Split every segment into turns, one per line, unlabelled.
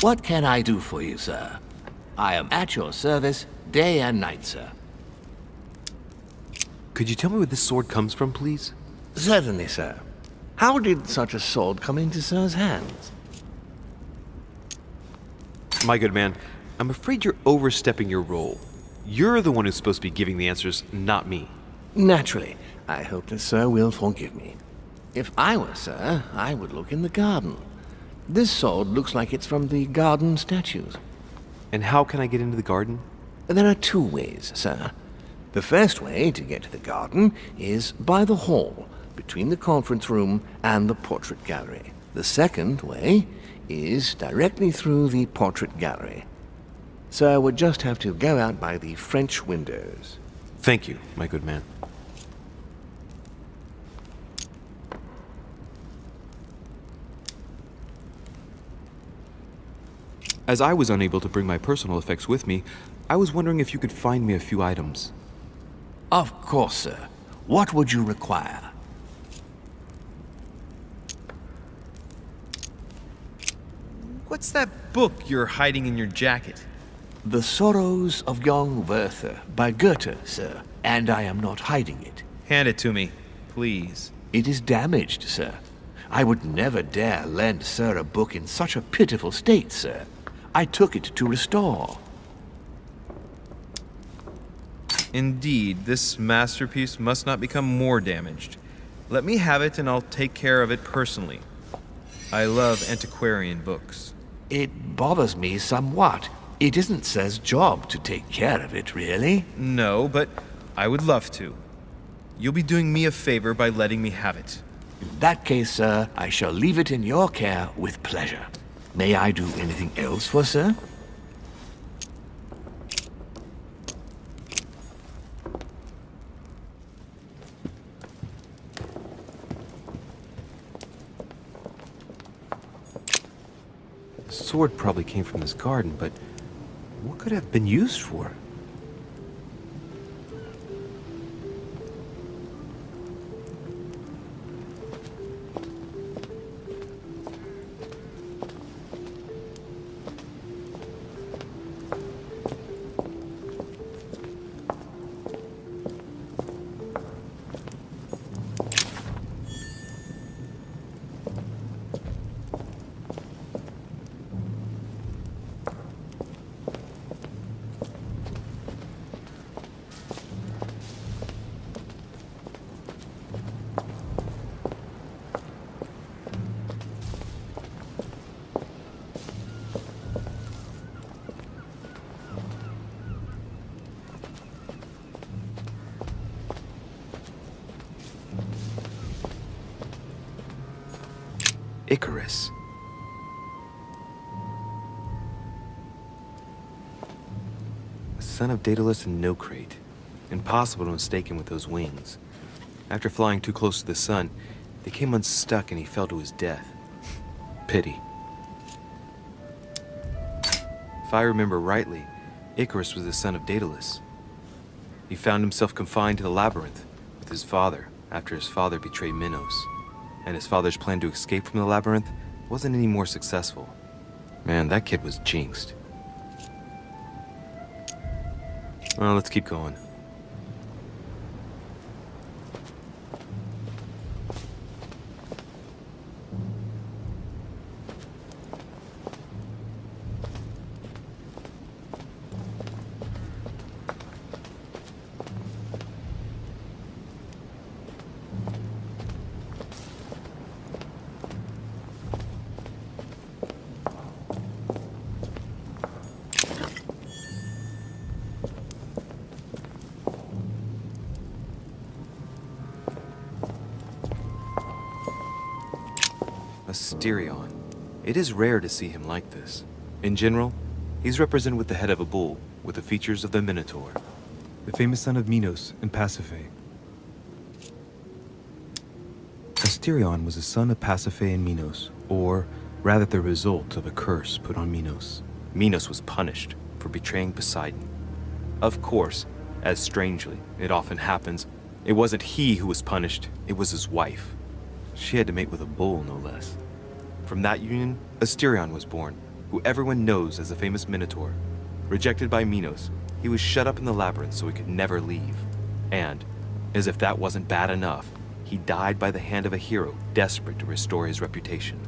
What can I do for you, sir? I am at your service day and night, sir.
Could you tell me where this sword comes from, please?
Certainly, sir. How did such a sword come into sir's hands?
My good man, I'm afraid you're overstepping your role. You're the one who's supposed to be giving the answers, not me.
Naturally. I hope that sir will forgive me. If I were sir, I would look in the garden. This sword looks like it's from the garden statues.
And how can I get into the garden?
There are two ways, sir. The first way to get to the garden is by the hall, between the conference room and the portrait gallery. The second way is directly through the portrait gallery. Sir would just have to go out by the French windows.
Thank you, my good man. As I was unable to bring my personal effects with me, I was wondering if you could find me a few items.
Of course, sir. What would you require?
What's that book you're hiding in your jacket?
The Sorrows of Young Werther by Goethe, sir. And I am not hiding it.
Hand it to me, please.
It is damaged, sir. I would never dare lend sir a book in such a pitiful state, sir. I took it to restore.
Indeed, this masterpiece must not become more damaged. Let me have it and I'll take care of it personally. I love antiquarian books.
It bothers me somewhat. It isn't sir's job to take care of it, really.
No, but I would love to. You'll be doing me a favor by letting me have it.
In that case, sir, I shall leave it in your care with pleasure. May I do anything else for sir?
The sword probably came from this garden, but what could it have been used for? Icarus. The son of Daedalus and Nocrate. Impossible to mistake him with those wings. After flying too close to the sun, they came unstuck and he fell to his death. Pity. If I remember rightly, Icarus was the son of Daedalus. He found himself confined to the labyrinth with his father after his father betrayed Minos. And his father's plan to escape from the labyrinth wasn't any more successful. Man, that kid was jinxed. Well, let's keep going. Asterion. It is rare to see him like this. In general, he's represented with the head of a bull, with the features of the Minotaur.
The famous son of Minos and Pasiphae. Asterion was the son of Pasiphae and Minos, or rather the result of a curse put on Minos.
Minos was punished for betraying Poseidon. Of course, as strangely it often happens, it wasn't he who was punished, it was his wife. She had to mate with a bull, no less. From that union, Asterion was born, who everyone knows as the famous Minotaur. Rejected by Minos, he was shut up in the labyrinth so he could never leave. And, as if that wasn't bad enough, he died by the hand of a hero desperate to restore his reputation.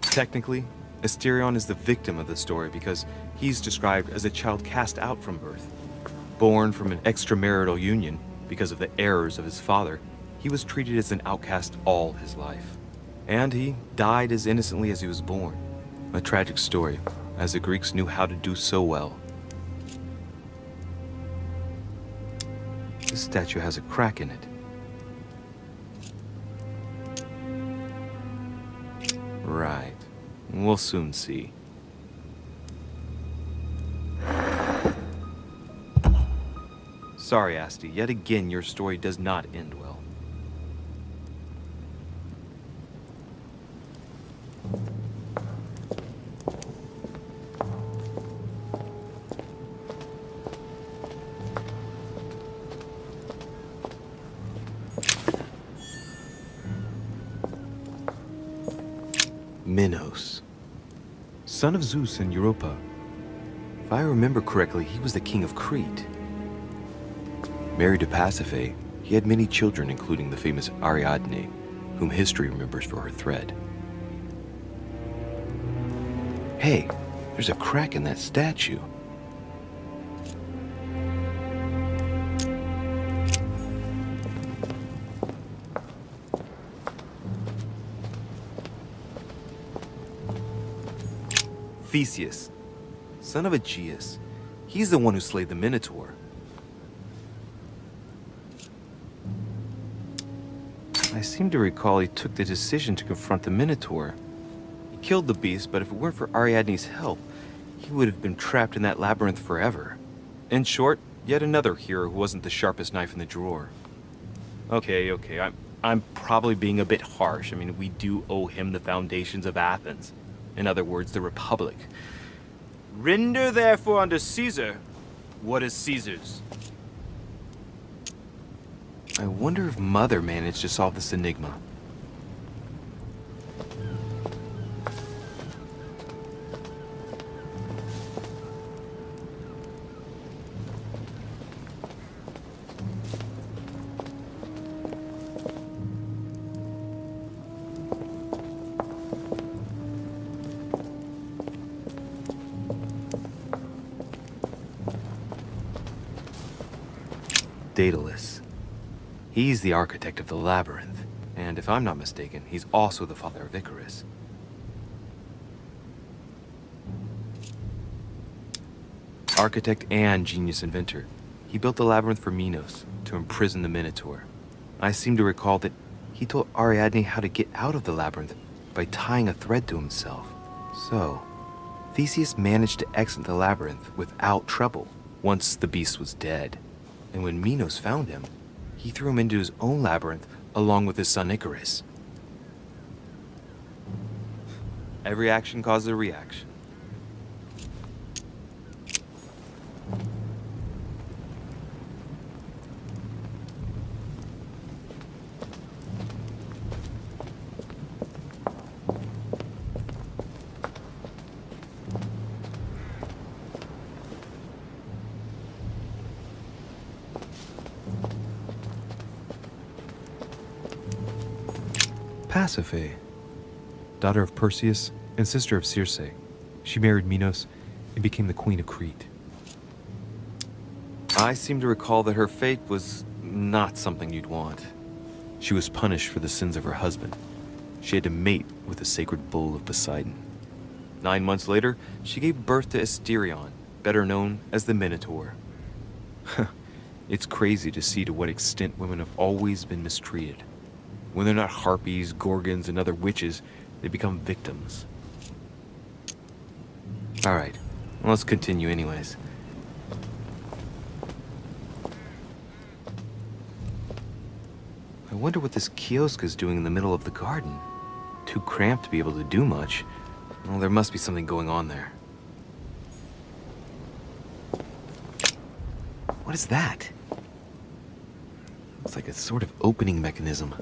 Technically, Asterion is the victim of the story because he's described as a child cast out from birth. Born from an extramarital union because of the errors of his father, he was treated as an outcast all his life. And he died as innocently as he was born. A tragic story, as the Greeks knew how to do so well. This statue has a crack in it. Right. We'll soon see. Sorry, Asti. Yet again, your story does not end well. Minos, son of Zeus and Europa. If I remember correctly, he was the king of Crete. Married to Pasiphae, he had many children, including the famous Ariadne, whom history remembers for her thread. Hey, there's a crack in that statue. Theseus, son of Aegeus. He's the one who slayed the Minotaur. I seem to recall he took the decision to confront the Minotaur. He killed the beast, but if it weren't for Ariadne's help, he would have been trapped in that labyrinth forever. In short, yet another hero who wasn't the sharpest knife in the drawer. Okay, I'm probably being a bit harsh. I mean, we do owe him the foundations of Athens. In other words, the Republic. Render therefore unto Caesar what is Caesar's. I wonder if Mother managed to solve this enigma. Daedalus. He's the architect of the labyrinth, and if I'm not mistaken, he's also the father of Icarus. Architect and genius inventor, he built the labyrinth for Minos to imprison the Minotaur. I seem to recall that he told Ariadne how to get out of the labyrinth by tying a thread to himself. So, Theseus managed to exit the labyrinth without trouble once the beast was dead. And when Minos found him, he threw him into his own labyrinth along with his son Icarus. Every action causes a reaction.
Pasiphae, daughter of Perseus and sister of Circe, she married Minos and became the queen of Crete.
I seem to recall that her fate was not something you'd want. She was punished for the sins of her husband. She had to mate with the sacred bull of Poseidon. 9 months later, she gave birth to Asterion, better known as the Minotaur. It's crazy to see to what extent women have always been mistreated. When they're not harpies, gorgons, and other witches, they become victims. Alright, well, let's continue anyways. I wonder what this kiosk is doing in the middle of the garden. Too cramped to be able to do much. Well, there must be something going on there. What is that? It's like a sort of opening mechanism.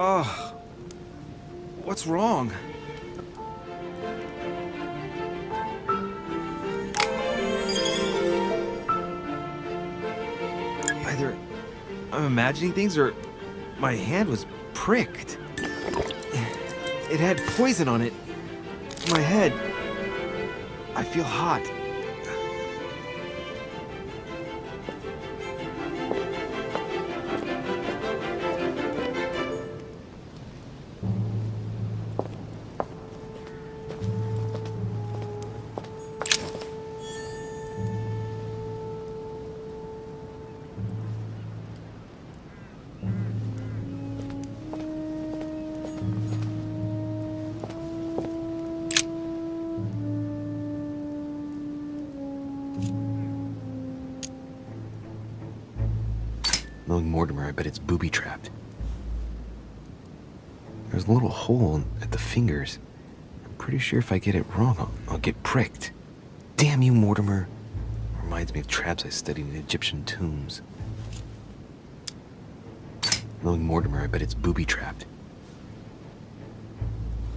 Oh, what's wrong? Either I'm imagining things or my hand was pricked. It had poison on it. My head. I feel hot.
Knowing Mortimer, I bet it's booby-trapped. There's a little hole at the fingers. I'm pretty sure if I get it wrong, I'll get pricked. Damn you, Mortimer. Reminds me of traps I studied in Egyptian tombs. Knowing Mortimer, I bet it's booby-trapped.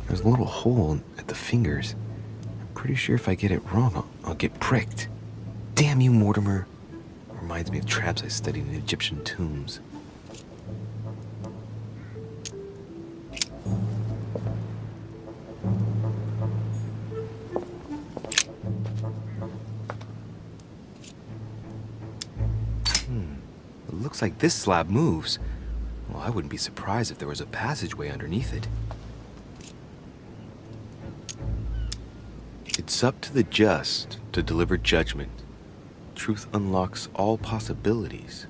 There's a little hole at the fingers. I'm pretty sure if I get it wrong, I'll get pricked. Damn you, Mortimer. Reminds me of traps I studied in Egyptian tombs. It looks like this slab moves. Well, I wouldn't be surprised if there was a passageway underneath it. It's up to the just to deliver judgment. Truth unlocks all possibilities.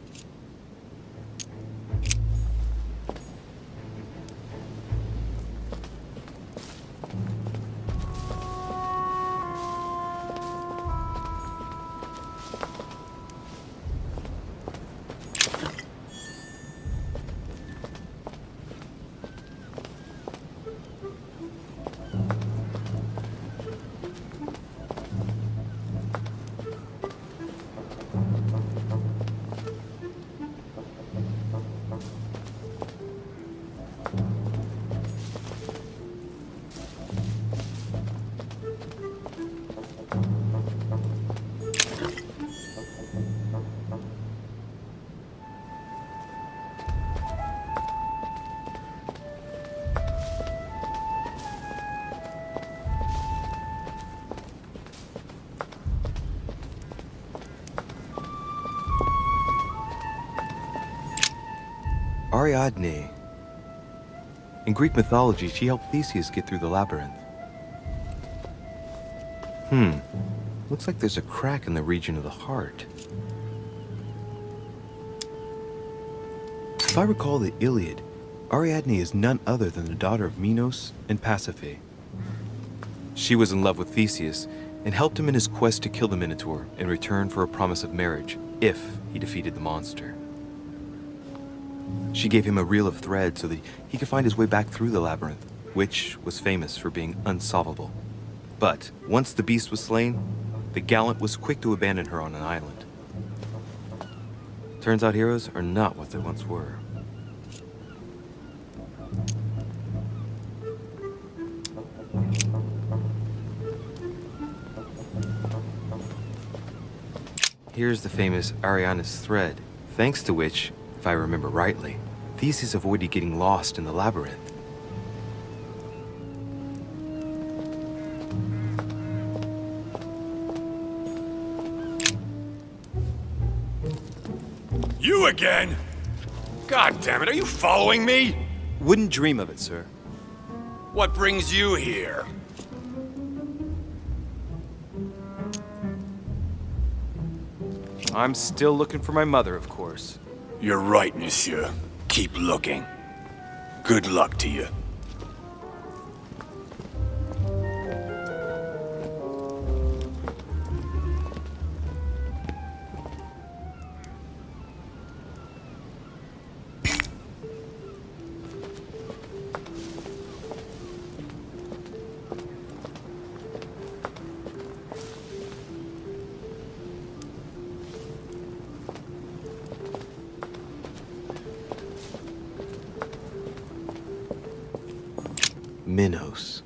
Ariadne. In Greek mythology, she helped Theseus get through the labyrinth. Looks like there's a crack in the region of the heart. If I recall the Iliad, Ariadne is none other than the daughter of Minos and Pasiphae. She was in love with Theseus and helped him in his quest to kill the Minotaur in return for a promise of marriage if he defeated the monster. She gave him a reel of thread so that he could find his way back through the labyrinth, which was famous for being unsolvable. But once the beast was slain, the gallant was quick to abandon her on an island. Turns out heroes are not what they once were. Here's the famous Ariadne's thread, thanks to which, if I remember rightly, Theseus avoided getting lost in the labyrinth.
You again? God damn it, are you following me?
Wouldn't dream of it, sir.
What brings you here?
I'm still looking for my mother, of course.
You're right, monsieur. Keep looking. Good luck to you.
Minos.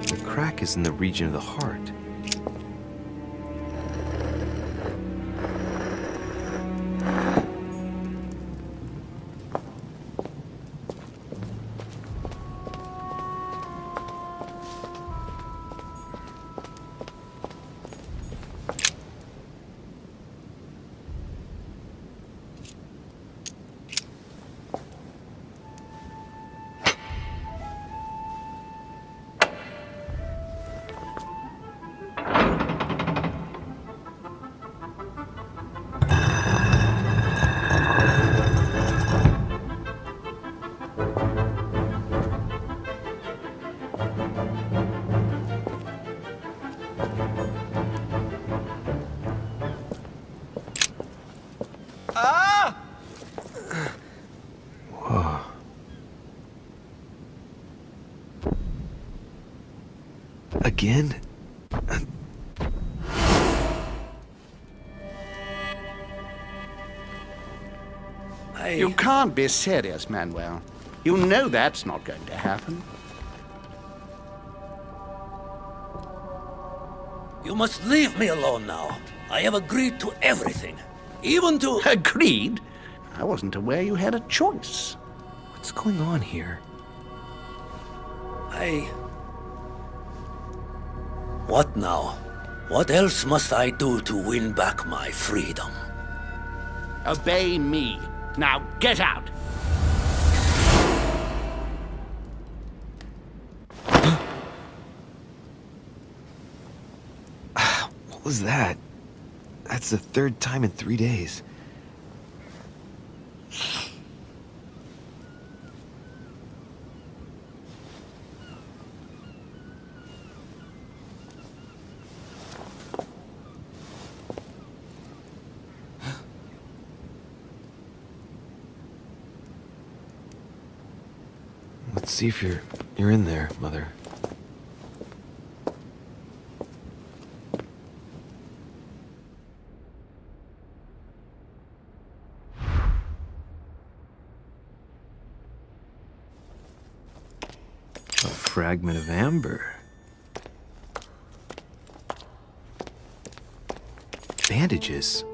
The crack is in the region of the heart. Again?
You can't be serious, Manuel. You know that's not going to happen.
You must leave me alone now. I have agreed to everything. Even to...
Agreed? I wasn't aware you had a choice.
What's going on here?
What now? What else must I do to win back my freedom?
Obey me. Now get out!
What was that? That's the third time in 3 days. Let's see if you're in there, Mother. A fragment of amber. Bandages.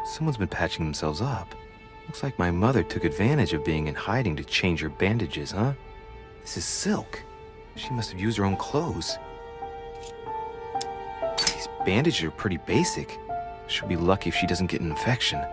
Someone's been patching themselves up. Looks like my mother took advantage of being in hiding to change her bandages, huh? This is silk. She must have used her own clothes. These bandages are pretty basic. She'll be lucky if she doesn't get an infection.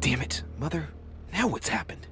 Damn it, Mother. Now what's happened?